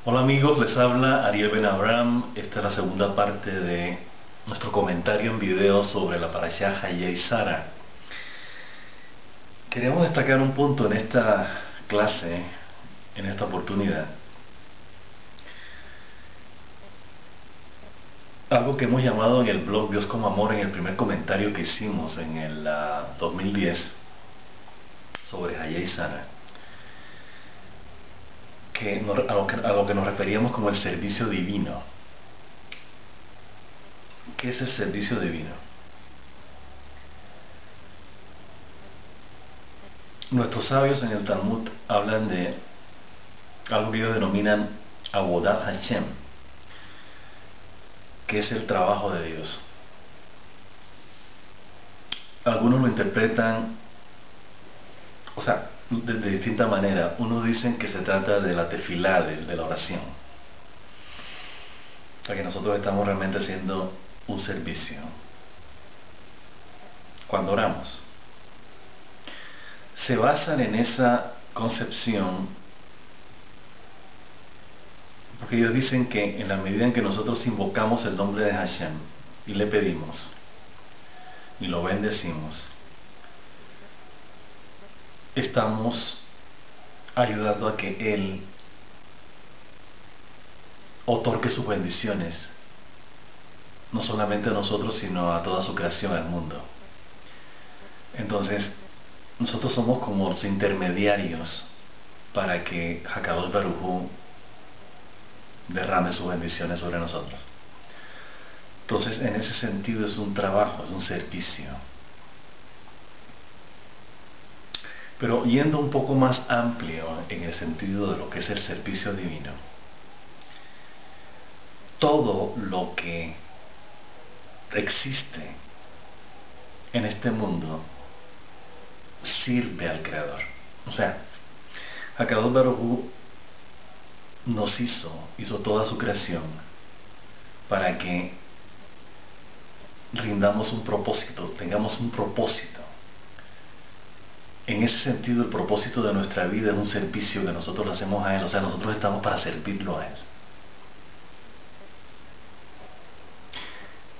Hola amigos, les habla Ariel Ben Abraham. Esta es la segunda parte de nuestro comentario en video sobre la parashá Hayei Sara. Queremos destacar un punto en esta clase, en esta oportunidad. Algo que hemos llamado en el blog Dios como Amor en el primer comentario que hicimos en el 2010 sobre Hayei Sara. A lo que nos referíamos como el servicio divino. ¿Qué es el servicio divino? Nuestros sabios en el Talmud hablan de algo que ellos denominan Avodat Hashem, que es el trabajo de Dios. Algunos lo interpretan, de distinta manera. Unos dicen que se trata de la tefilá, de la oración. O sea, que nosotros estamos realmente haciendo un servicio cuando oramos. Se basan en esa concepción porque ellos dicen que en la medida en que nosotros invocamos el nombre de Hashem y le pedimos y lo bendecimos, estamos ayudando a que Él otorgue sus bendiciones, no solamente a nosotros, sino a toda su creación, al mundo. Entonces, nosotros somos como los intermediarios para que Hakadosh Baruj Hu derrame sus bendiciones sobre nosotros. Entonces, en ese sentido es un trabajo, es un servicio. Pero yendo un poco más amplio en el sentido de lo que es el servicio divino, todo lo que existe en este mundo sirve al Creador. O sea, Hakadosh Baruj Hu nos hizo toda su creación para que rindamos un propósito, tengamos un propósito. En ese sentido, el propósito de nuestra vida es un servicio que nosotros le hacemos a Él. O sea, nosotros estamos para servirlo a Él.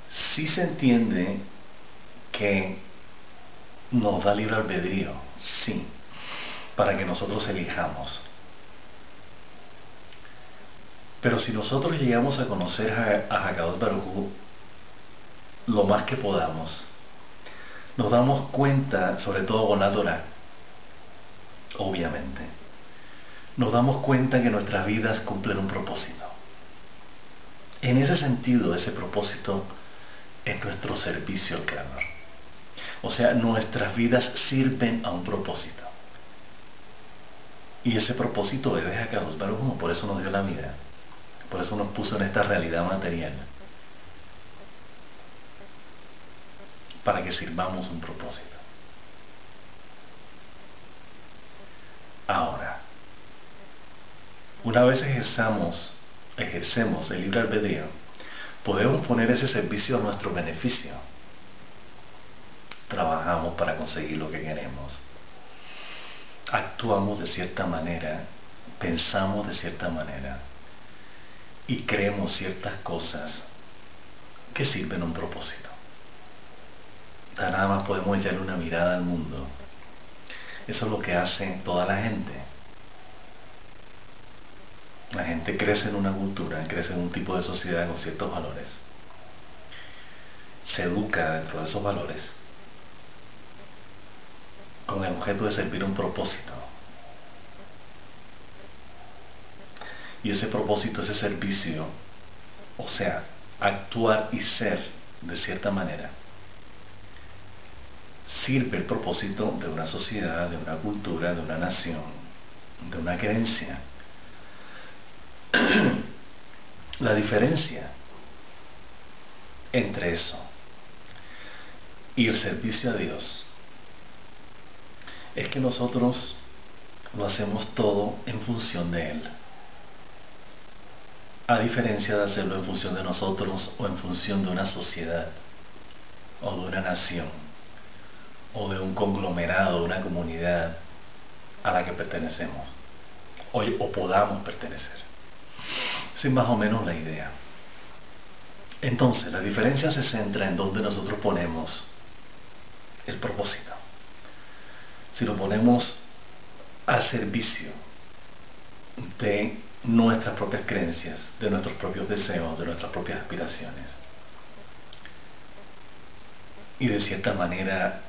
Sí se entiende que nos da libre albedrío, sí, para que nosotros elijamos. Pero si nosotros llegamos a conocer a Hakadosh Baruj Hu lo más que podamos, nos damos cuenta, sobre todo con la Torah, obviamente, nos damos cuenta que nuestras vidas cumplen un propósito. En ese sentido, ese propósito es nuestro servicio al Creador. O sea, nuestras vidas sirven a un propósito. Y ese propósito es de Hakadosh Baruj Hu, por eso nos dio la vida. Por eso nos puso en esta realidad material. Para que sirvamos un propósito. Ahora, una vez ejercemos el libre albedrío, podemos poner ese servicio a nuestro beneficio. Trabajamos para conseguir lo que queremos. Actuamos de cierta manera, pensamos de cierta manera y creemos ciertas cosas que sirven a un propósito. Nada más podemos echarle una mirada al mundo. Eso es lo que hace toda la gente. La gente crece en una cultura, crece en un tipo de sociedad con ciertos valores. Se educa dentro de esos valores con el objeto de servir un propósito. Y ese propósito, ese servicio, o sea, actuar y ser de cierta manera, sirve el propósito de una sociedad, de una cultura, de una nación, de una creencia. La diferencia entre eso y el servicio a Dios es que nosotros lo hacemos todo en función de Él, a diferencia de hacerlo en función de nosotros o en función de una sociedad o de una nación o de un conglomerado, una comunidad a la que pertenecemos o podamos pertenecer. Esa es más o menos la idea. Entonces, la diferencia se centra en donde nosotros ponemos el propósito. Si lo ponemos al servicio de nuestras propias creencias, de nuestros propios deseos, de nuestras propias aspiraciones. Y de cierta manera,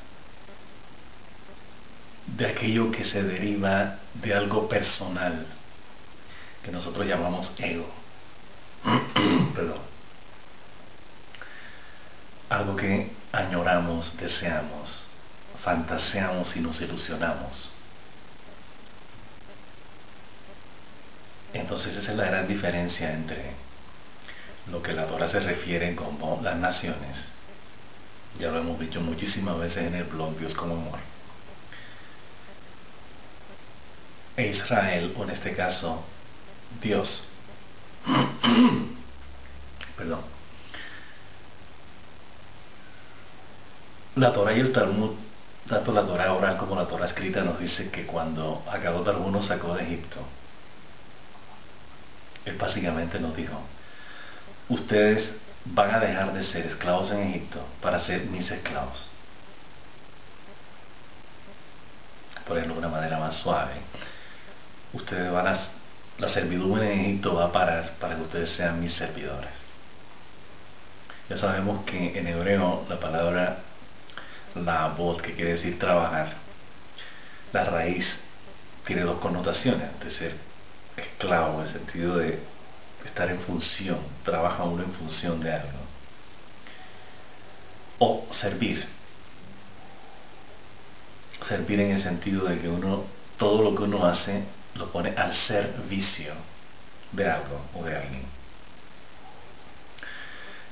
de aquello que se deriva de algo personal, que nosotros llamamos ego. Perdón. Algo que añoramos, deseamos, fantaseamos y nos ilusionamos. Entonces esa es la gran diferencia entre lo que la Torah se refiere como las naciones. Ya lo hemos dicho muchísimas veces en el blog Dios como Amor. E Israel, o en este caso, Dios. Perdón. La Torah y el Talmud, tanto la Torah oral como la Torah escrita, nos dice que cuando Akadosh Baruj Hu nos sacó de Egipto, él básicamente nos dijo: ustedes van a dejar de ser esclavos en Egipto para ser mis esclavos. Por ejemplo, de una manera más suave. Ustedes van a... La servidumbre en Egipto va a parar para que ustedes sean mis servidores. Ya sabemos que en hebreo la palabra labot, que quiere decir trabajar, la raíz tiene dos connotaciones: de ser esclavo, en el sentido de estar en función, trabaja uno en función de algo, o servir en el sentido de que uno, todo lo que uno hace lo pone al servicio de algo o de alguien.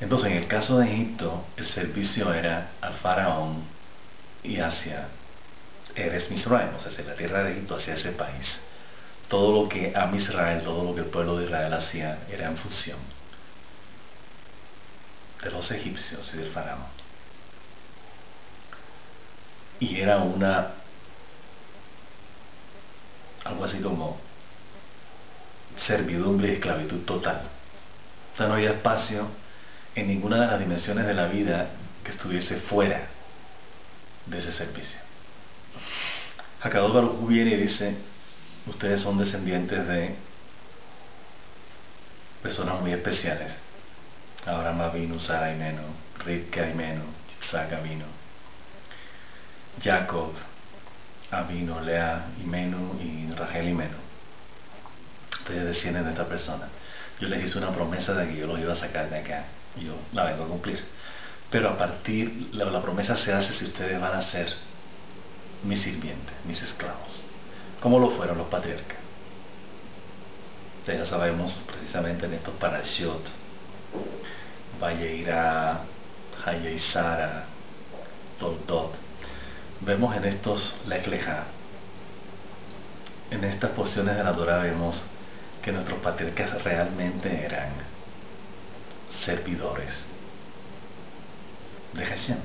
Entonces, en el caso de Egipto, el servicio era al faraón y hacia Eres Misraim, o sea, hacia la tierra de Egipto, hacia ese país. Todo lo que Am Israel, todo lo que el pueblo de Israel hacía, era en función de los egipcios y del faraón. Y era algo así como servidumbre y esclavitud total. O sea, no había espacio en ninguna de las dimensiones de la vida que estuviese fuera de ese servicio. Akadosh Baruj Hu viene y dice: ustedes son descendientes de personas muy especiales. Abraham Avinu, Sara Avinu, Rivka Avinu, Isaac Avinu, Jacob Avinu, Lea Avinu y Rachel Avinu. Ustedes descienden de esta persona. Yo les hice una promesa de que yo los iba a sacar de acá, y yo la vengo a cumplir. Pero a partir, la promesa se hace si ustedes van a ser mis sirvientes, mis esclavos, como lo fueron los patriarcas. Ya sabemos precisamente en estos parashiot, Vayera, Hayei-Sara, Toldot, vemos en estos Lech Lechá, en estas porciones de la Torah vemos que nuestros patriarcas realmente eran servidores de Hashem.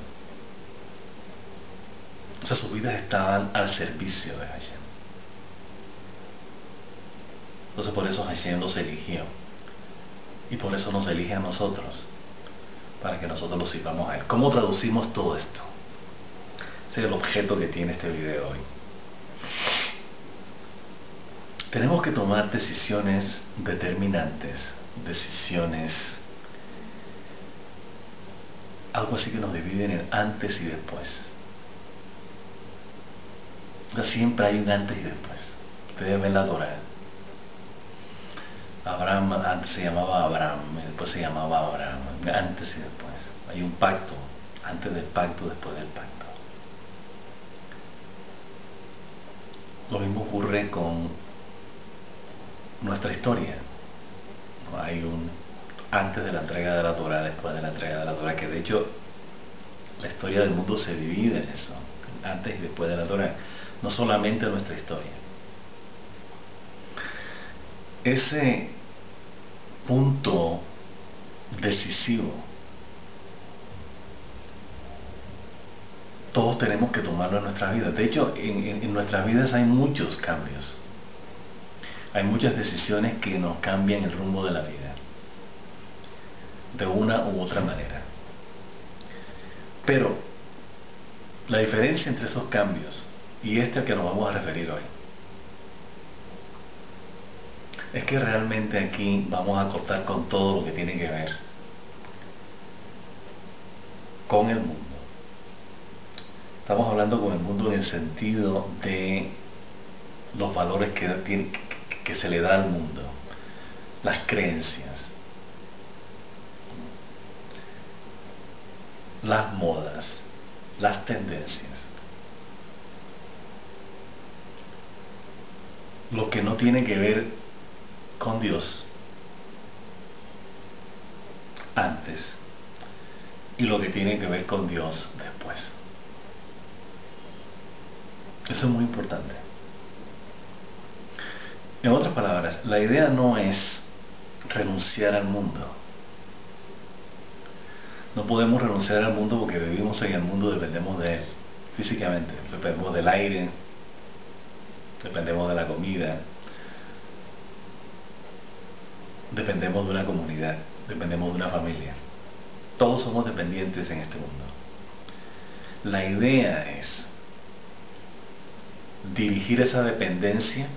O sea, sus vidas estaban al servicio de Hashem. Entonces por eso Hashem los eligió. Y por eso nos elige a nosotros, para que nosotros los sirvamos a Él. ¿Cómo traducimos todo esto? Ese es el objeto que tiene este video hoy. Tenemos que tomar decisiones determinantes, decisiones, algo así que nos dividen en antes y después. O sea, siempre hay un antes y después. Ustedes ven la Torah. Abraham antes se llamaba Abraham y después se llamaba Abraham, antes y después. Hay un pacto, antes del pacto, después del pacto. Lo mismo ocurre con nuestra historia. Hay un antes de la entrega de la Torah, después de la entrega de la Torah, que de hecho la historia del mundo se divide en eso, antes y después de la Torah, no solamente nuestra historia. Ese punto decisivo todos tenemos que tomarlo en nuestras vidas. De hecho, en nuestras vidas hay muchos cambios. Hay muchas decisiones que nos cambian el rumbo de la vida, de una u otra manera. Pero la diferencia entre esos cambios y este al que nos vamos a referir hoy es que realmente aquí vamos a cortar con todo lo que tiene que ver con el mundo. Estamos hablando con el mundo en el sentido de los valores que se le da al mundo, las creencias, las modas, las tendencias. Lo que no tiene que ver con Dios antes y lo que tiene que ver con Dios después. Eso es muy importante. En otras palabras, la idea no es renunciar al mundo. No podemos renunciar al mundo porque vivimos en el mundo, dependemos de él físicamente, dependemos del aire, dependemos de la comida, dependemos de una comunidad, dependemos de una familia. Todos somos dependientes en este mundo. La idea es dirigir esa dependencia,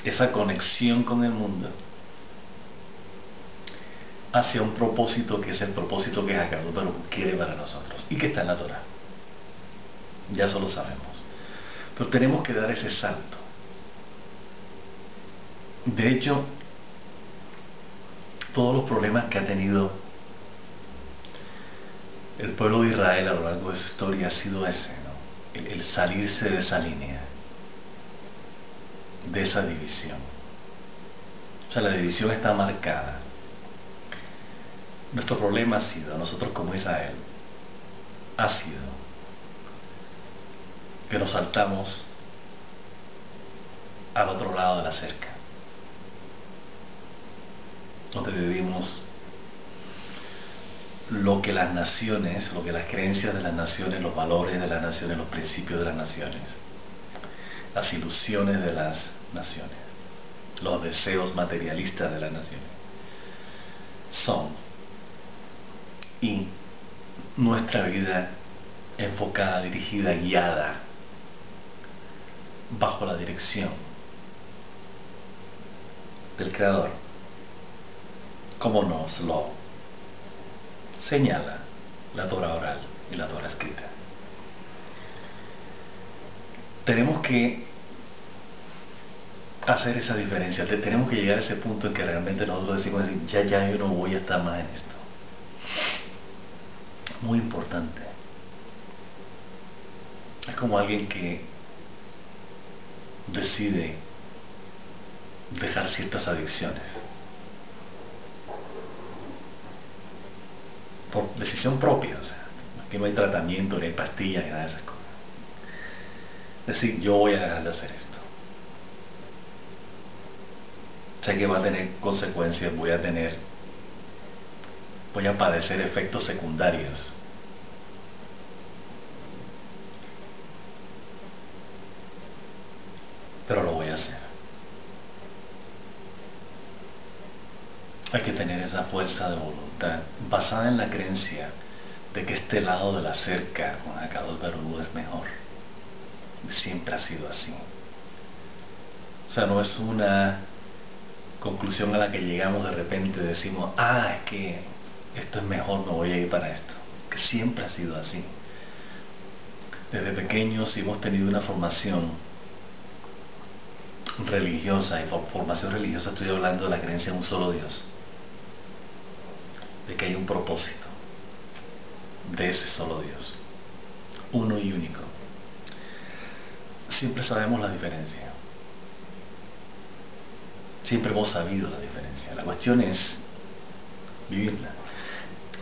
esa conexión con el mundo, hacia un propósito que es el propósito que Hakadosh Baruj Hu quiere para nosotros y que está en la Torah. Ya eso lo sabemos. Pero tenemos que dar ese salto. De hecho, todos los problemas que ha tenido el pueblo de Israel a lo largo de su historia ha sido ese, ¿no? El salirse de esa línea, de esa división. O sea, la división está marcada. Nuestro problema ha sido, nosotros como Israel, ha sido que nos saltamos al otro lado de la cerca, donde vivimos lo que las naciones, lo que las creencias de las naciones, los valores de las naciones, los principios de las naciones, las ilusiones de las naciones, los deseos materialistas de las naciones son. Y nuestra vida enfocada, dirigida, guiada, bajo la dirección del Creador, como nos lo señala la Torah oral y la Torah escrita. Tenemos que hacer esa diferencia, tenemos que llegar a ese punto en que realmente nosotros decimos, ya yo no voy a estar más en esto. Muy importante. Es como alguien que decide dejar ciertas adicciones por decisión propia, o sea, aquí no hay tratamiento, ni hay pastillas, ni nada de esas cosas. Es decir, yo voy a dejar de hacer esto. Sé que va a tener consecuencias, voy a padecer efectos secundarios. Pero lo voy a hacer. Hay que tener esa fuerza de voluntad basada en la creencia de que este lado de la cerca con Hakadosh Baruj Hu es mejor. Siempre ha sido así. O sea, no es una conclusión a la que llegamos de repente y decimos, es que esto es mejor, me voy a ir para esto. Que siempre ha sido así. Desde pequeños hemos tenido una formación religiosa, y por formación religiosa estoy hablando de la creencia en un solo Dios, de que hay un propósito de ese solo Dios, uno y único. Siempre sabemos la diferencia, siempre hemos sabido la diferencia. La cuestión es vivirla.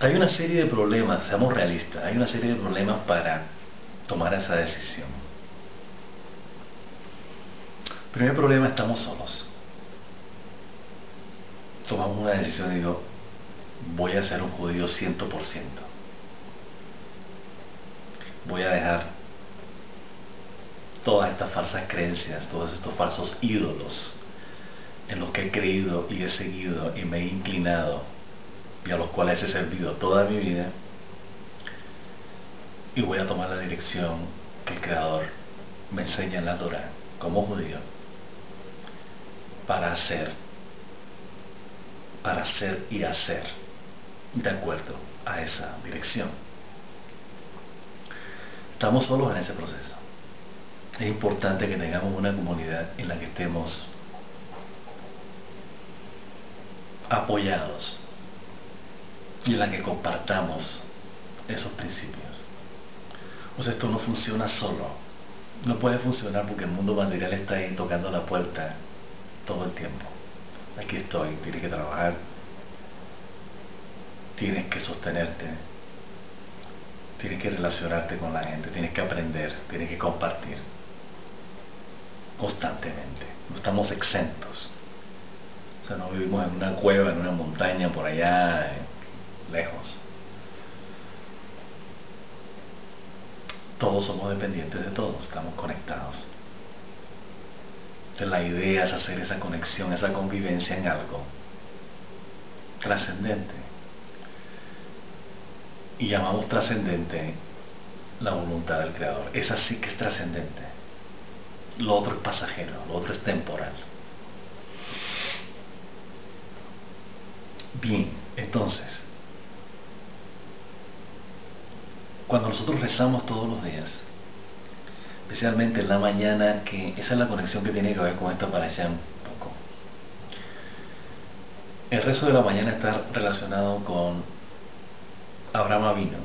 Hay una serie de problemas, seamos realistas, hay una serie de problemas para tomar esa decisión. Primer problema, estamos solos. Tomamos una decisión y digo, voy a ser un judío 100%. Voy a dejar todas estas falsas creencias, todos estos falsos ídolos en los que he creído y he seguido y me he inclinado y a los cuales he servido toda mi vida, y voy a tomar la dirección que el Creador me enseña en la Torá como judío para hacer y hacer de acuerdo a esa dirección. Estamos solos en ese proceso. Es importante que tengamos una comunidad en la que estemos apoyados y en la que compartamos esos principios. O sea, esto no funciona solo. No puede funcionar porque el mundo material está ahí tocando la puerta todo el tiempo. Aquí estoy, tienes que trabajar, tienes que sostenerte, tienes que relacionarte con la gente, tienes que aprender, tienes que compartir constantemente. No estamos exentos. O sea, no vivimos en una cueva, en una montaña por allá, lejos. Todos somos dependientes de todos, estamos conectados. Entonces la idea es hacer esa conexión, esa convivencia en algo trascendente. Y llamamos trascendente la voluntad del Creador. Esa sí que es trascendente. Lo otro es pasajero, lo otro es temporal. Bien, entonces, cuando nosotros rezamos todos los días, especialmente en la mañana, que esa es la conexión que tiene que ver con esta parasha un poco. El rezo de la mañana está relacionado con Abraham Avinu,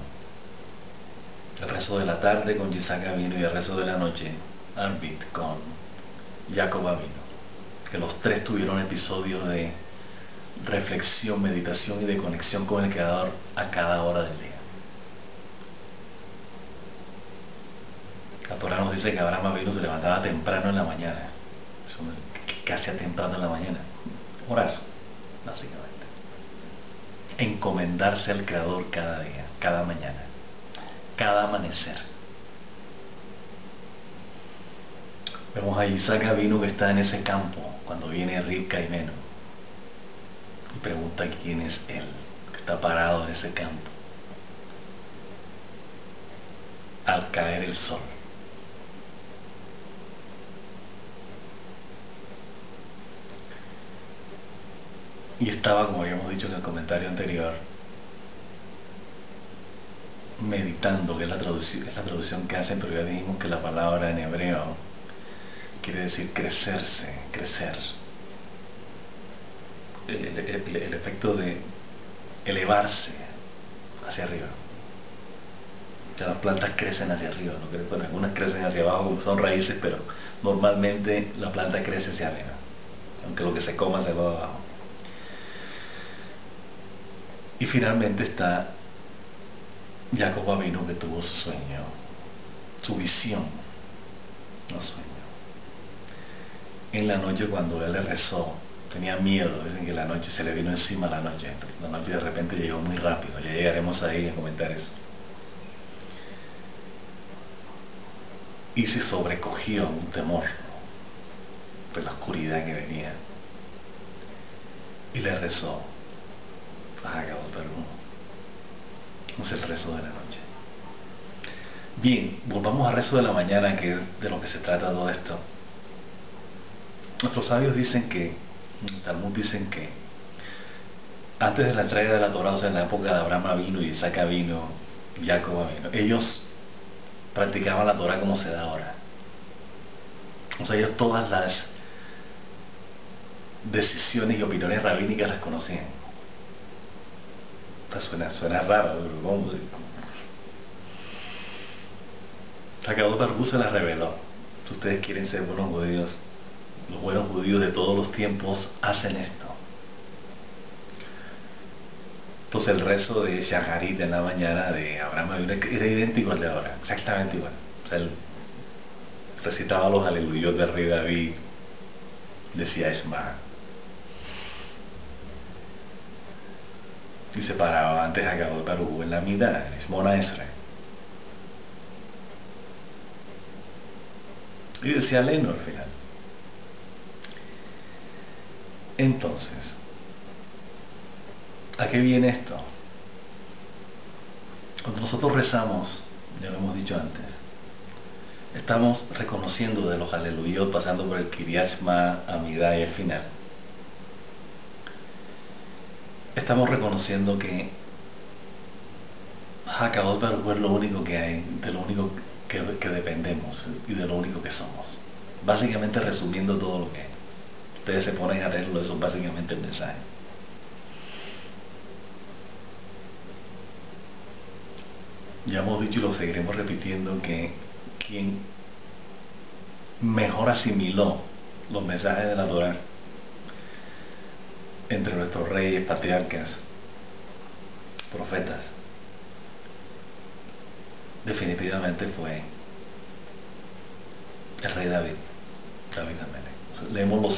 el rezo de la tarde con Yitzhak Avinu y el rezo de la noche, Arbit, con Jacob Avinu, que los tres tuvieron episodios de reflexión, meditación y de conexión con el Creador a cada hora del día. La Torah nos dice que Abraham Avinu se levantaba temprano en la mañana, casi a temprano en la mañana, orar, básicamente. Encomendarse al Creador cada día, cada mañana, cada amanecer. Vemos a Isaac Avinu que está en ese campo cuando viene Rivka y Meno y pregunta quién es él, que está parado en ese campo al caer el sol. Y estaba, como habíamos dicho en el comentario anterior, meditando, que es la traducción que hacen, pero ya dijimos que la palabra en hebreo quiere decir crecerse, crecer. El efecto de elevarse hacia arriba. O sea, las plantas crecen hacia arriba, ¿no? Bueno, algunas crecen hacia abajo, son raíces, pero normalmente la planta crece hacia arriba, aunque lo que se coma se va abajo. Y finalmente está Jacob Avinu, que tuvo su sueño, su visión, no sueño. En la noche cuando él le rezó, tenía miedo, dicen que la noche se le vino encima la noche. La noche de repente llegó muy rápido, ya llegaremos ahí a comentar eso. Y se sobrecogió un temor por la oscuridad que venía. Y le rezó. No es el rezo de la noche. Bien, volvamos al rezo de la mañana, que es de lo que se trata todo esto. Nuestros sabios dicen que, en Talmud dicen que antes de la entrega de la Torah, o sea, en la época de Abraham Avinu, Isaac Avinu, Jacob Avinu, ellos practicaban la Torah como se da ahora. O sea, ellos todas las decisiones y opiniones rabínicas las conocían. Suena raro, pero ¿cómo? Akadosh Baruj Hu se las reveló. Si ustedes quieren ser buenos judíos, los buenos judíos de todos los tiempos hacen esto. Entonces el rezo de Shaharit en la mañana de Abraham era idéntico al de ahora, exactamente igual. O sea, él recitaba los aleluyos de Rey David, decía Esma, y se paraba antes a Akadosh Baruj Hu en la mitad, en Shmona Esrei. Y decía Leno al final. Entonces, ¿a qué viene esto? Cuando nosotros rezamos, ya lo hemos dicho antes, estamos reconociendo de los aleluyot, pasando por el Kiryat Shema, Amidá y el final. Estamos reconociendo que Hakadosh Baruj Hu es lo único que hay, de lo único que dependemos y de lo único que somos. Básicamente resumiendo todo lo que hay. Ustedes se ponen a leerlo, eso es básicamente el mensaje. Ya hemos dicho y lo seguiremos repitiendo que quien mejor asimiló los mensajes de la Torah entre nuestros reyes, patriarcas, profetas, definitivamente fue el rey David Amelech. O sea, leemos los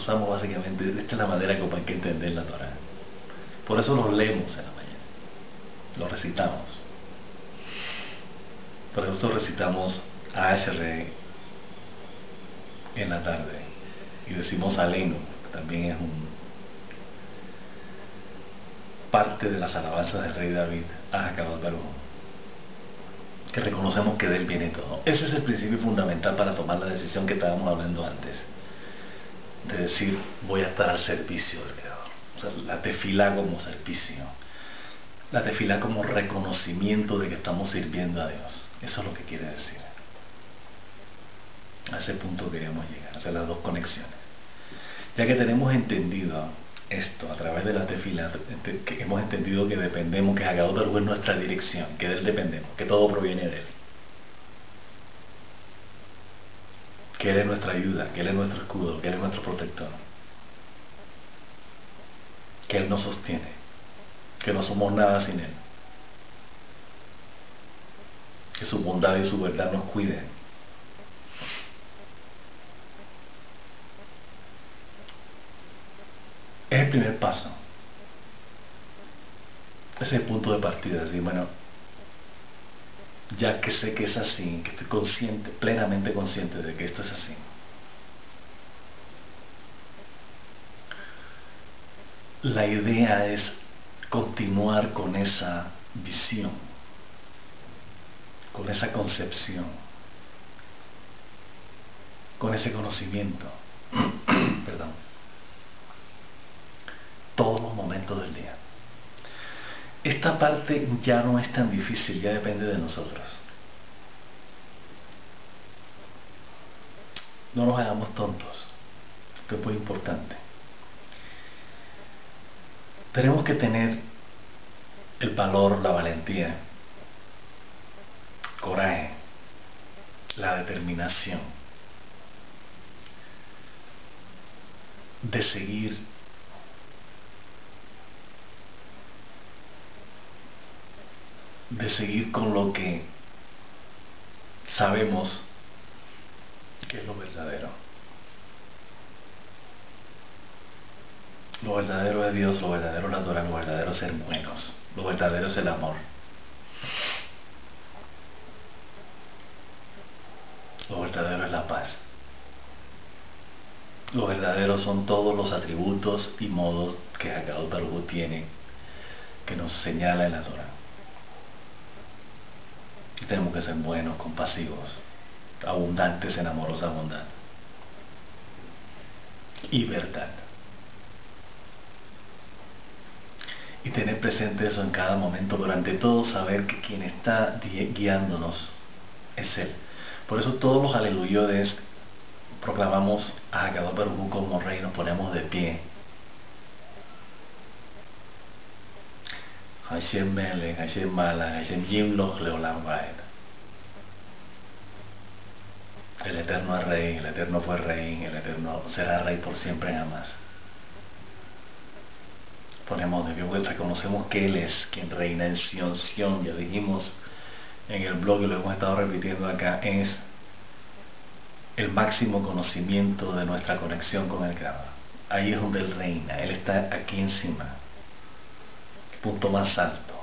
salmos básicamente, esta es la manera como hay que entender la Torah. Por eso los leemos en la mañana, los recitamos. Por eso recitamos a Ashereh en la tarde y decimos Aleinu, que también es parte de las alabanzas del rey David a Hakadosh Baruj Hu, que reconocemos que de él viene todo. Ese es el principio fundamental para tomar la decisión que estábamos hablando antes, de decir voy a estar al servicio del Creador. O sea, la tefilá como servicio, la tefilá como reconocimiento de que estamos sirviendo a Dios. Eso es lo que quiere decir. A ese punto queríamos llegar, hacer las dos conexiones. Ya que tenemos entendido esto a través de la tefilá, que hemos entendido que dependemos, que Hakadosh Baruj Hu es nuestra dirección, que de él dependemos, que todo proviene de él, que él es nuestra ayuda, que él es nuestro escudo, que él es nuestro protector, que él nos sostiene, que no somos nada sin él, que su bondad y su verdad nos cuiden. Es el primer paso. Ese es el punto de partida. Decir, bueno, ya que sé que es así, que estoy consciente, plenamente consciente de que esto es así, la idea es continuar con esa visión, con esa concepción, con ese conocimiento, perdón, todos los momentos del día. Esta parte ya no es tan difícil, ya depende de nosotros. No nos hagamos tontos, esto es muy importante. Tenemos que tener el valor, la valentía, coraje, la determinación de seguir con lo que sabemos que es lo verdadero. Lo verdadero es Dios, lo verdadero es la Torah, lo verdadero es ser buenos, lo verdadero es el amor. Lo verdadero es la paz. Lo verdadero son todos los atributos y modos que Hakadosh Baruj Hu tiene, que nos señala en la Torah. Y tenemos que ser buenos, compasivos, abundantes en amorosa bondad y verdad. Y tener presente eso en cada momento, pero ante todo saber que quien está guiándonos es Él. Por eso todos los aleluyodes proclamamos a Hakadosh Baruj Hu como Rey, nos ponemos de pie. Hashem Melech, Hashem Malach, Hashem Yimloch Leolam Vaed. El Eterno es Rey, el Eterno fue Rey, el Eterno será Rey por siempre jamás. Ponemos de pie, reconocemos que Él es quien reina en Sion. Sion, ya dijimos en el blog y lo hemos estado repitiendo acá, es el máximo conocimiento de nuestra conexión con el Creador. Ahí es donde Él reina, Él está aquí encima, el punto más alto,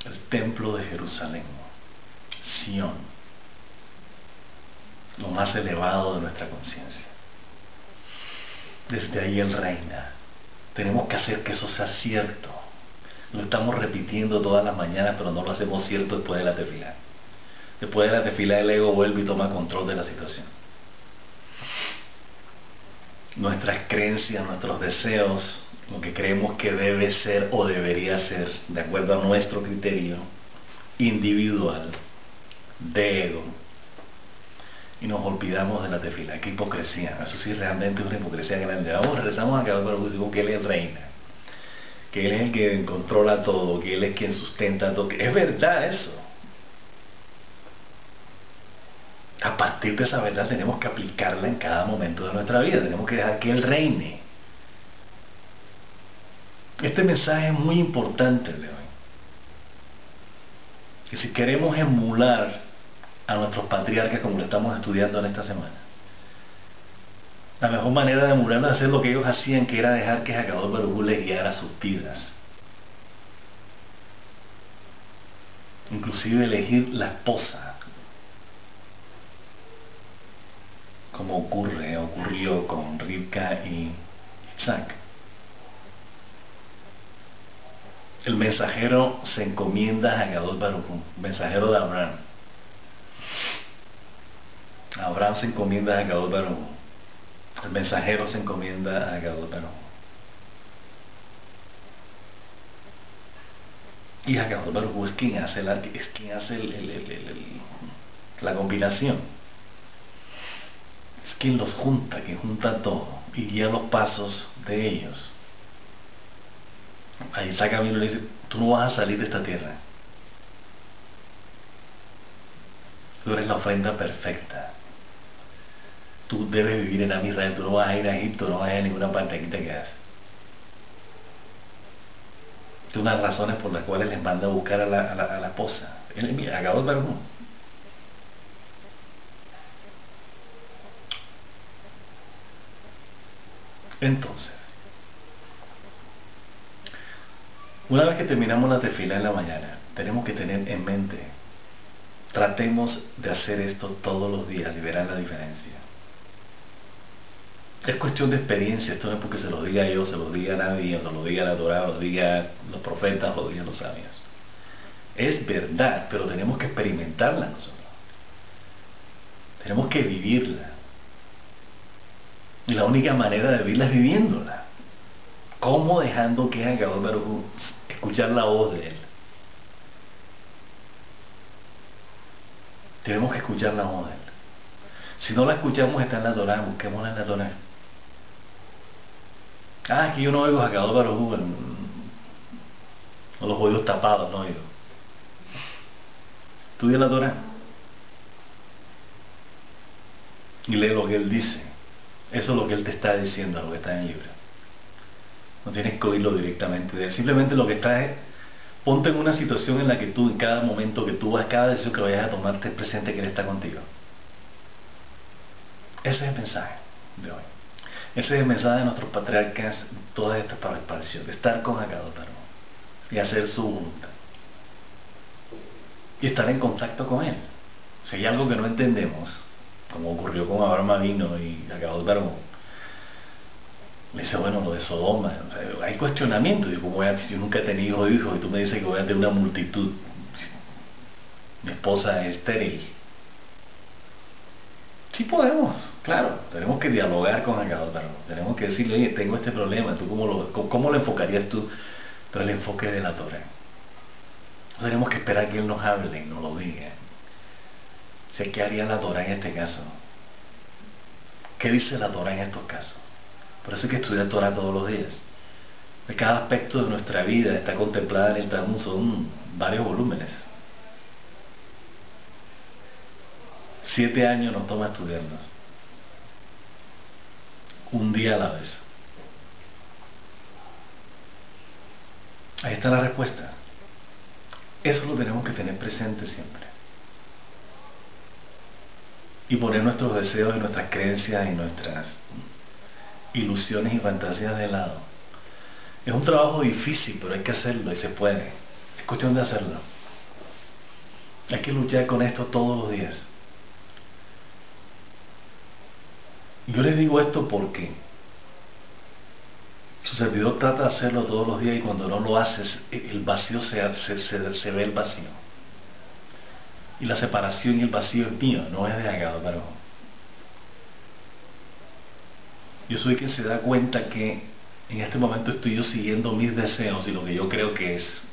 el templo de Jerusalén, Sion, lo más elevado de nuestra conciencia. desde ahí Él reina. Tenemos que hacer que eso sea cierto. Lo estamos repitiendo todas las mañanas, pero no lo hacemos cierto después de la tefilá. Después de la tefilá el ego vuelve y toma control de la situación. Nuestras creencias, nuestros deseos, lo que creemos que debe ser o debería ser, de acuerdo a nuestro criterio individual, de ego, y nos olvidamos de la tefilá. Qué hipocresía. Eso sí realmente es una hipocresía grande. Vamos, rezamos a cada uno, digo que Él es reina, que Él es el que controla todo, que Él es quien sustenta todo. Es verdad eso. A partir de esa verdad tenemos que aplicarla en cada momento de nuestra vida. Tenemos que dejar que Él reine. Este mensaje es muy importante el de hoy. Que si queremos emular a nuestros patriarcas como lo estamos estudiando en esta semana, la mejor manera de emularlos es hacer lo que ellos hacían, que era dejar que Hakadosh Baruj Hu les guiara sus vidas. Inclusive elegir la esposa, como ocurrió con Rivka y Isaac. El mensajero se encomienda a Hakadosh Baruj Hu, mensajero de Abraham. Abraham se encomienda a Hakadosh Baruj Hu. El mensajero se encomienda a Hakadosh Baruj Hu. Y Hakadosh Baruj Hu es quien hace la combinación. Es quien los junta, quien junta todo y guía los pasos de ellos. A Isaac a mí le dice, tú no vas a salir de esta tierra. Tú eres la ofrenda perfecta. Tú debes vivir en Am Israel, tú no vas a ir a Egipto, no vas a ir a ninguna parte, aquí te quedas. Es una de las razones por las cuales les manda a buscar a la esposa. Él, mira, Hakadosh Baruj Hu. Entonces, una vez que terminamos la tefilá en la mañana, tenemos que tener en mente, tratemos de hacer esto todos los días y verán la diferencia. Es cuestión de experiencia, esto no es porque se lo diga yo, se lo diga nadie, se lo diga la Torá, lo diga los profetas, lo digan los sabios. Es verdad, pero tenemos que experimentarla nosotros. Tenemos que vivirla. Y la única manera de vivirla es viviéndola. ¿Cómo? Dejando que Hakadosh Baruj Hu, escuchar la voz de Él. Tenemos que escuchar la voz de Él. Si no la escuchamos, está en la Torá, busquémosla en la Torá. Aquí yo no oigo Hakadosh Baruj Hu en los oídos tapados, no oigo. Estudia la Torá y lee lo que Él dice. Eso es lo que Él te está diciendo, lo que está en el libro. No tienes que oírlo directamente de Él. Simplemente lo que está es, ponte en una situación en la que tú, en cada momento que tú vas, cada decisión que vayas a tomar, estés presente que Él está contigo. Ese es el mensaje de hoy. Ese es el mensaje de nuestros patriarcas, toda esta preparación, de estar con Hakadosh Baruj Hu y hacer su voluntad. Y estar en contacto con Él. Si hay algo que no entendemos, como ocurrió con Abraham Avino y Hakadosh Baruj Hu, le dice, bueno, lo de Sodoma, o sea, hay cuestionamientos. Yo, yo nunca he tenido hijos y tú me dices que voy a tener una multitud. Mi esposa es estéril. Sí podemos, claro, tenemos que dialogar con Hakadosh Baruj Hu. Tenemos que decirle, oye, tengo este problema, ¿tú cómo lo enfocarías tú? Entonces el enfoque de la Torá. Tenemos que esperar que Él nos hable y nos lo diga. Sé qué haría la Torá en este caso. ¿Qué dice la Torá en estos casos? Por eso hay que estudiar Torá todos los días. De cada aspecto de nuestra vida está contemplada en el Talmud, son varios volúmenes. 7 años nos toma estudiarlos. Un día a la vez. Ahí está la respuesta. Eso lo tenemos que tener presente siempre. Y poner nuestros deseos y nuestras creencias y nuestras ilusiones y fantasías de lado. Es un trabajo difícil, pero hay que hacerlo y se puede. Es cuestión de hacerlo. Hay que luchar con esto todos los días. Yo les digo esto porque Su servidor trata de hacerlo todos los días y cuando no lo haces, el vacío se ve el vacío. Y la separación y el vacío es mío, no es de Agado Baruj. Yo soy quien se da cuenta que en este momento estoy yo siguiendo mis deseos y lo que yo creo que es.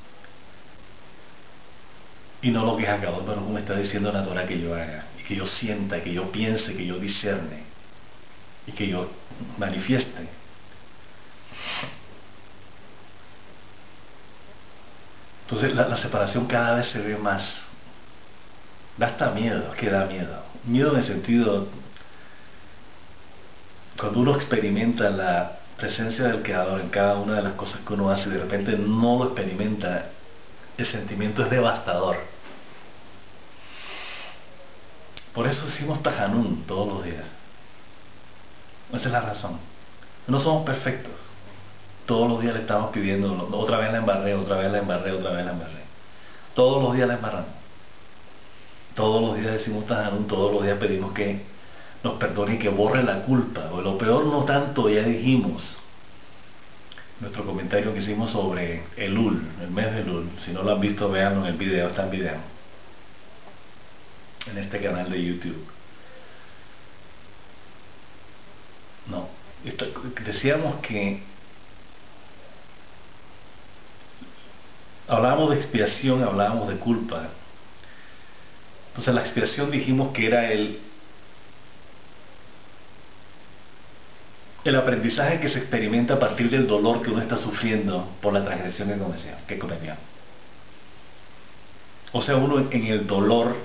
Y no lo que es Agado Baruj me está diciendo la Torah que yo haga. Y que yo sienta, que yo piense, que yo discerne. Y que yo manifieste. Entonces la separación cada vez se ve más. Da hasta miedo, es que da miedo. Miedo en el sentido, cuando uno experimenta la presencia del Creador en cada una de las cosas que uno hace y de repente no lo experimenta, el sentimiento es devastador. Por eso decimos Tajanún todos los días. Esa es la razón. No somos perfectos. Todos los días le estamos pidiendo, otra vez la embarré, otra vez la embarré, otra vez la embarré. Todos los días la embarramos. Todos los días decimos Tajanún, todos los días pedimos que nos perdone y que borre la culpa. O lo peor no tanto, ya dijimos. Nuestro comentario que hicimos sobre Elul, el mes de Elul. Si no lo han visto, véanlo en el video, está en video. En este canal de YouTube. No. Decíamos que hablábamos de expiación, hablábamos de culpa. Entonces la expiación dijimos que era el aprendizaje que se experimenta a partir del dolor que uno está sufriendo por la transgresión que cometió. O sea, uno en el dolor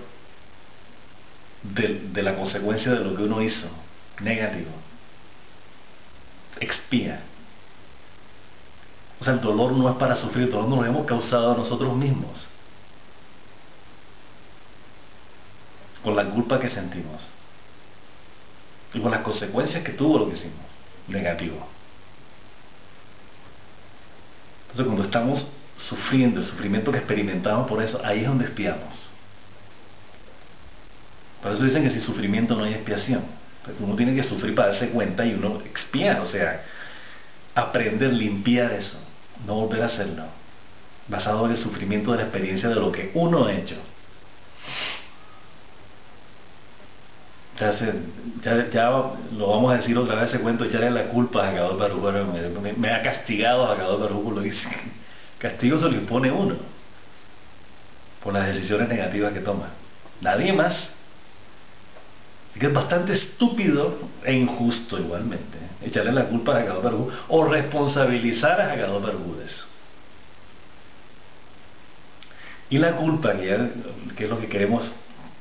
de la consecuencia de lo que uno hizo, negativo, expía. O sea, el dolor no es para sufrir, el dolor nos lo hemos causado a nosotros mismos. Con la culpa que sentimos. Y con las consecuencias que tuvo lo que hicimos. Negativo. Entonces cuando estamos sufriendo, el sufrimiento que experimentamos por eso, ahí es donde expiamos. Por eso dicen que sin sufrimiento no hay expiación. Porque uno tiene que sufrir para darse cuenta y uno expía, o sea, aprender, limpiar eso, no volver a hacerlo, basado en el sufrimiento de la experiencia de lo que uno ha hecho. Ya lo vamos a decir otra vez, ese cuento, echarle la culpa a Hakadosh Baruj Hu, me ha castigado a Hakadosh Baruj Hu, lo dice. Castigo se lo impone uno por las decisiones negativas que toma, nadie más. Así que es bastante estúpido e injusto igualmente echarle la culpa a Hakadosh Baruj Hu o responsabilizar a Hakadosh Baruj Hu de eso. Y la culpa, que es lo que queremos,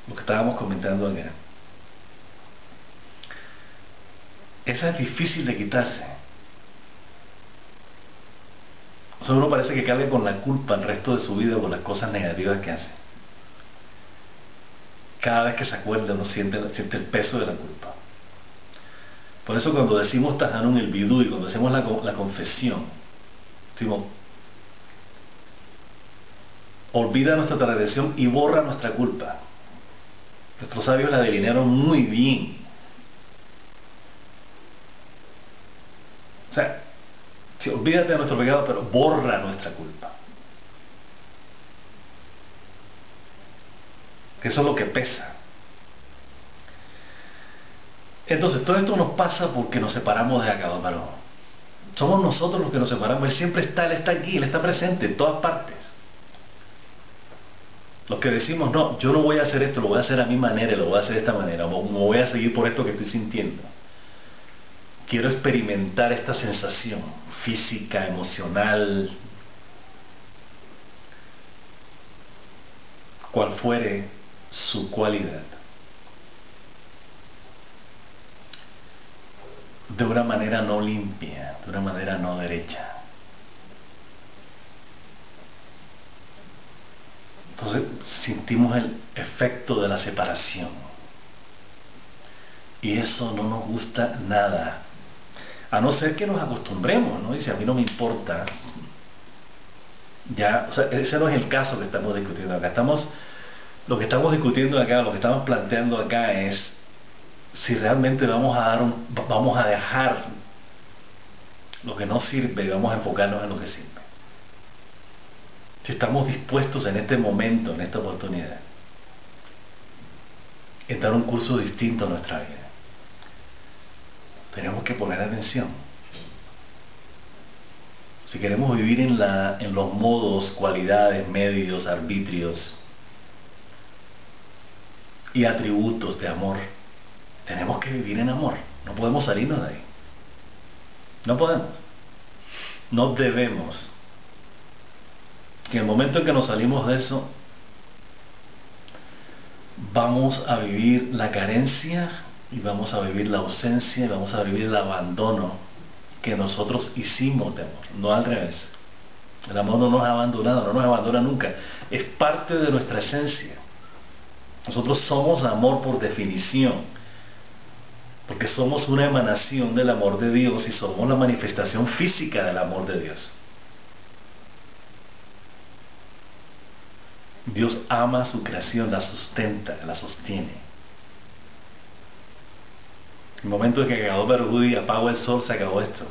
lo que estábamos comentando acá, esa es difícil de quitarse. O sea, uno parece que carga con la culpa el resto de su vida por las cosas negativas que hace. Cada vez que se acuerda uno siente el peso de la culpa. Por eso cuando decimos Tajanún el Bidú y cuando hacemos la confesión, decimos, olvida nuestra transgresión y borra nuestra culpa. Nuestros sabios la delinearon muy bien. O sea, sí, olvídate de nuestro pecado, pero borra nuestra culpa. Que eso es lo que pesa. Entonces, todo esto nos pasa porque nos separamos de Hakadosh Baruj Hu. Somos nosotros los que nos separamos. Él siempre está, Él está aquí, Él está presente en todas partes. Los que decimos, no, yo no voy a hacer esto, lo voy a hacer a mi manera, lo voy a hacer de esta manera, o me voy a seguir por esto que estoy sintiendo. Quiero experimentar esta sensación física, emocional, cual fuere su cualidad, de una manera no limpia, de una manera no derecha. Entonces sentimos el efecto de la separación y eso no nos gusta nada. A no ser que nos acostumbremos, ¿no? Y si a mí no me importa, ya, o sea, ese no es el caso que estamos discutiendo acá. Lo que estamos discutiendo acá, lo que estamos planteando acá es si realmente vamos a dejar lo que no sirve y vamos a enfocarnos en lo que sirve. Si estamos dispuestos en este momento, en esta oportunidad, en dar un curso distinto a nuestra vida, tenemos que poner atención. Si queremos vivir en los modos, cualidades, medios, arbitrios y atributos de amor, tenemos que vivir en amor. No podemos salirnos de ahí. No podemos. No debemos. Que en el momento en que nos salimos de eso, vamos a vivir la carencia y vamos a vivir la ausencia y vamos a vivir el abandono que nosotros hicimos de amor, no al revés. El amor no nos ha abandonado, no nos abandona nunca. Es parte de nuestra esencia. Nosotros somos amor por definición, porque somos una emanación del amor de Dios y somos la manifestación física del amor de Dios. Dios ama a su creación, la sustenta, la sostiene. En el momento en que acabó Baruj y apagó el sol, se acabó esto.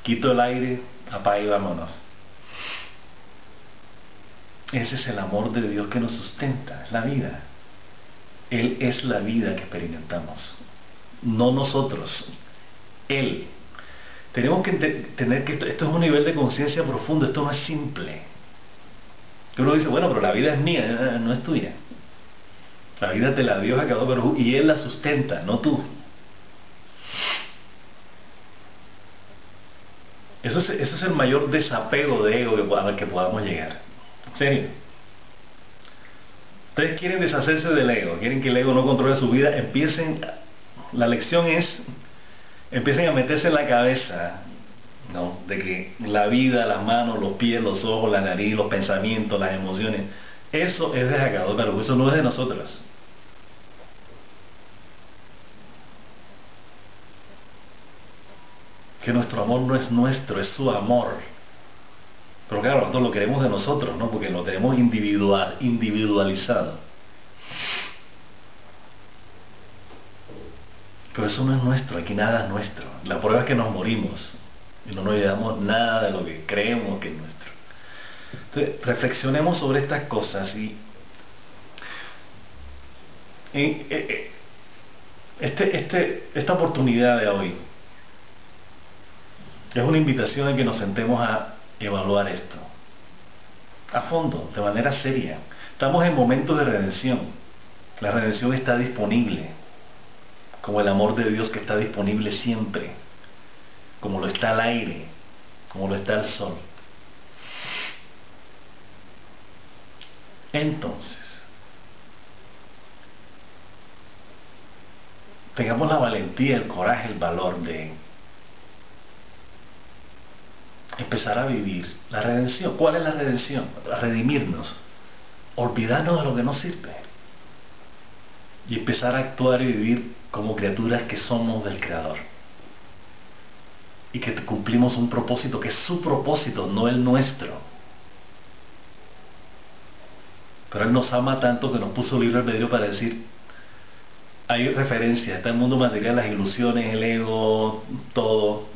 Quito el aire, apaga y vámonos. Ese es el amor de Dios que nos sustenta, es la vida. Él es la vida que experimentamos, no nosotros, Él. Tenemos que entender que esto es un nivel de conciencia profundo, esto no es simple. Uno dice, bueno, pero la vida es mía, no es tuya. La vida te la dio Akadosh Baruj Hu y Él la sustenta, no tú. Eso es el mayor desapego de ego al que podamos llegar. En serio. Ustedes quieren deshacerse del ego, quieren que el ego no controle su vida, la lección es, empiecen a meterse en la cabeza, ¿no?, de que la vida, las manos, los pies, los ojos, la nariz, los pensamientos, las emociones, eso es de Akadosh Baruj Hu, eso no es de nosotros. Que nuestro amor no es nuestro, es su amor. Pero claro, nosotros lo queremos de nosotros, ¿no?, porque lo tenemos individualizado. Pero eso no es nuestro, aquí nada es nuestro. La prueba es que nos morimos y no nos llevamos nada de lo que creemos que es nuestro. Entonces, reflexionemos sobre estas cosas y esta oportunidad de hoy es una invitación a que nos sentemos a evaluar esto a fondo, de manera seria. Estamos en momentos de redención. La redención está disponible, como el amor de Dios que está disponible siempre, como lo está el aire, como lo está el sol. Entonces, tengamos la valentía, el coraje, el valor de empezar a vivir la redención. ¿Cuál es la redención? A redimirnos, olvidarnos de lo que no sirve y empezar a actuar y vivir como criaturas que somos del Creador y que cumplimos un propósito que es su propósito, no el nuestro. Pero Él nos ama tanto que nos puso libre albedrío para decir, hay referencias, está el mundo material, las ilusiones, el ego, todo.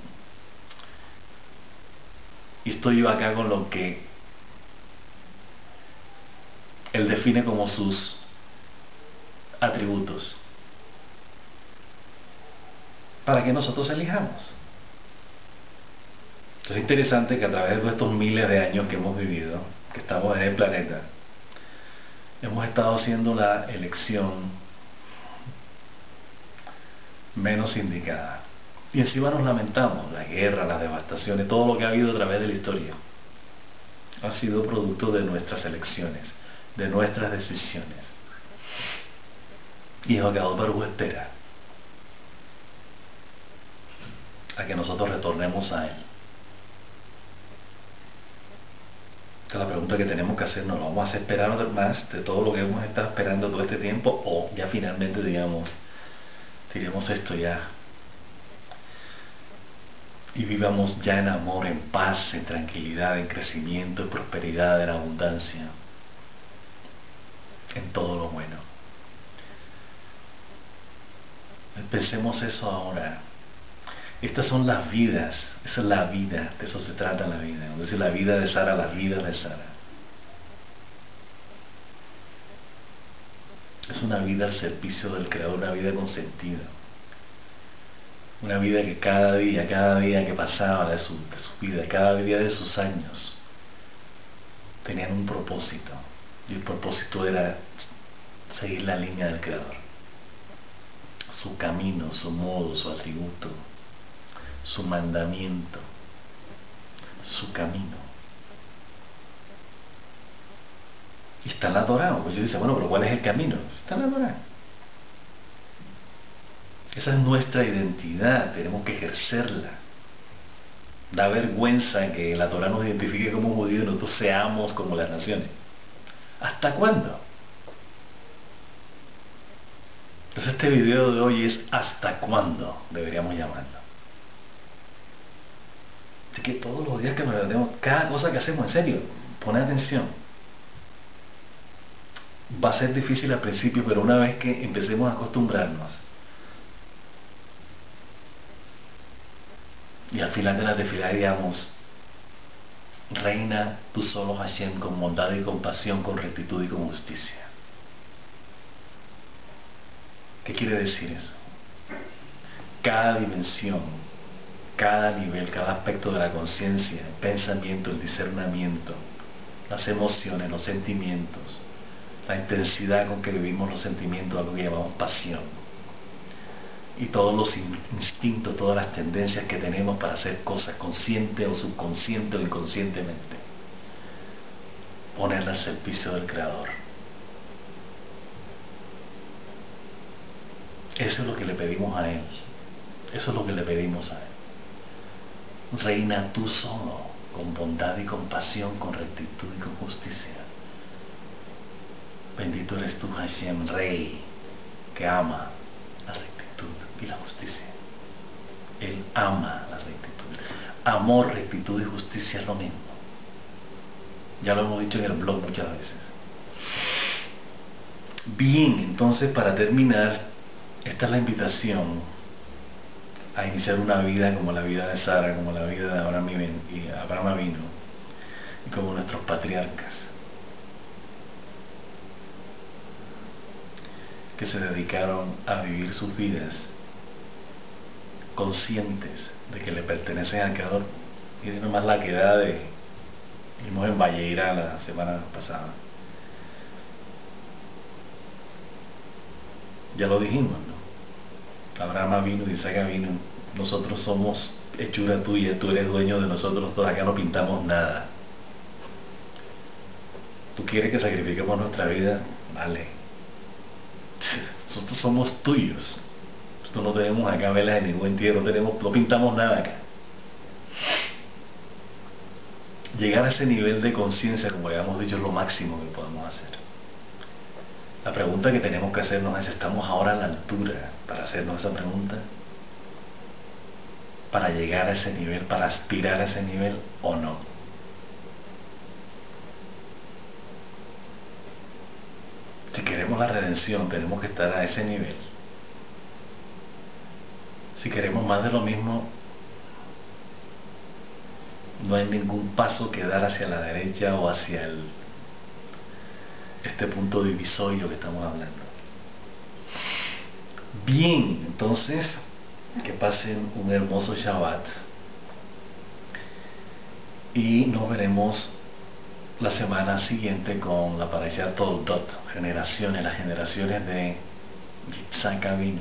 Y estoy yo acá con lo que Él define como sus atributos, para que nosotros elijamos. Entonces es interesante que a través de estos miles de años que hemos vivido, que estamos en el planeta, hemos estado haciendo la elección menos indicada. Y encima nos lamentamos, la guerra, las devastaciones, todo lo que ha habido a través de la historia ha sido producto de nuestras elecciones, de nuestras decisiones. Y Akadosh Baruj Hu espera a que nosotros retornemos a Él. Esta es la pregunta que tenemos que hacernos. ¿Lo vamos a hacer esperar más de todo lo que hemos estado esperando todo este tiempo? ¿O ya finalmente diremos esto ya y vivamos ya en amor, en paz, en tranquilidad, en crecimiento, en prosperidad, en abundancia, en todo lo bueno? Pensemos eso ahora. Estas son las vidas, esa es la vida, de eso se trata la vida. Entonces la vida de Sara, las vidas de Sara. Es una vida al servicio del Creador, una vida con sentido. Una vida que cada día que pasaba de su vida, cada día de sus años, tenían un propósito. Y el propósito era seguir la línea del Creador. Su camino, su modo, su atributo, su mandamiento, su camino. Y está en la Torá. Pues yo dice, bueno, pero ¿cuál es el camino? Está en la Torá. Esa es nuestra identidad, tenemos que ejercerla. Da vergüenza que la Torá nos identifique como judíos y nosotros seamos como las naciones. ¿Hasta cuándo? Entonces este video de hoy es ¿hasta cuándo? Deberíamos llamarlo. Así que todos los días que nos levantemos, cada cosa que hacemos, en serio, pone atención. Va a ser difícil al principio, pero una vez que empecemos a acostumbrarnos, y al final de la tefilá digamos, reina tú solo Hashem con bondad y compasión, con rectitud y con justicia. ¿Qué quiere decir eso? Cada dimensión, cada nivel, cada aspecto de la conciencia, el pensamiento, el discernimiento, las emociones, los sentimientos, la intensidad con que vivimos los sentimientos, algo que llamamos pasión, y todos los instintos, todas las tendencias que tenemos para hacer cosas consciente o subconsciente o inconscientemente, ponerla al servicio del Creador. Eso es lo que le pedimos a Él. Eso es lo que le pedimos a Él. Reina tú solo, con bondad y compasión, con rectitud y con justicia. Bendito eres tú, Hashem, Rey, que ama la rectitud y la justicia. Él ama la rectitud. Amor, rectitud y justicia es lo mismo. Ya lo hemos dicho en el blog muchas veces. Bien, entonces para terminar, esta es la invitación a iniciar una vida como la vida de Sara, como la vida de Abraham Avinu, y como nuestros patriarcas, que se dedicaron a vivir sus vidas conscientes de que le pertenecen al Creador. Y de nomás la queda de, vimos en Valleira la semana pasada, ya lo dijimos, ¿no? Abraham vino, Isaac vino, nosotros somos hechura tuya, tú eres dueño de nosotros todos, acá no pintamos nada. Tú quieres que sacrifiquemos nuestra vida, vale. Nosotros somos tuyos. Nosotros no tenemos acá velas en ningún entierro, no pintamos nada acá. Llegar a ese nivel de conciencia, como ya hemos dicho, es lo máximo que podemos hacer. La pregunta que tenemos que hacernos es, ¿estamos ahora a la altura para hacernos esa pregunta? ¿Para llegar a ese nivel, para aspirar a ese nivel o no? Si queremos la redención, tenemos que estar a ese nivel. Si queremos más de lo mismo, no hay ningún paso que dar hacia la derecha o hacia este punto divisorio que estamos hablando. Bien, entonces, que pasen un hermoso Shabbat y nos veremos la semana siguiente con la parasha Toldot, las generaciones de Yitzhak Avinu.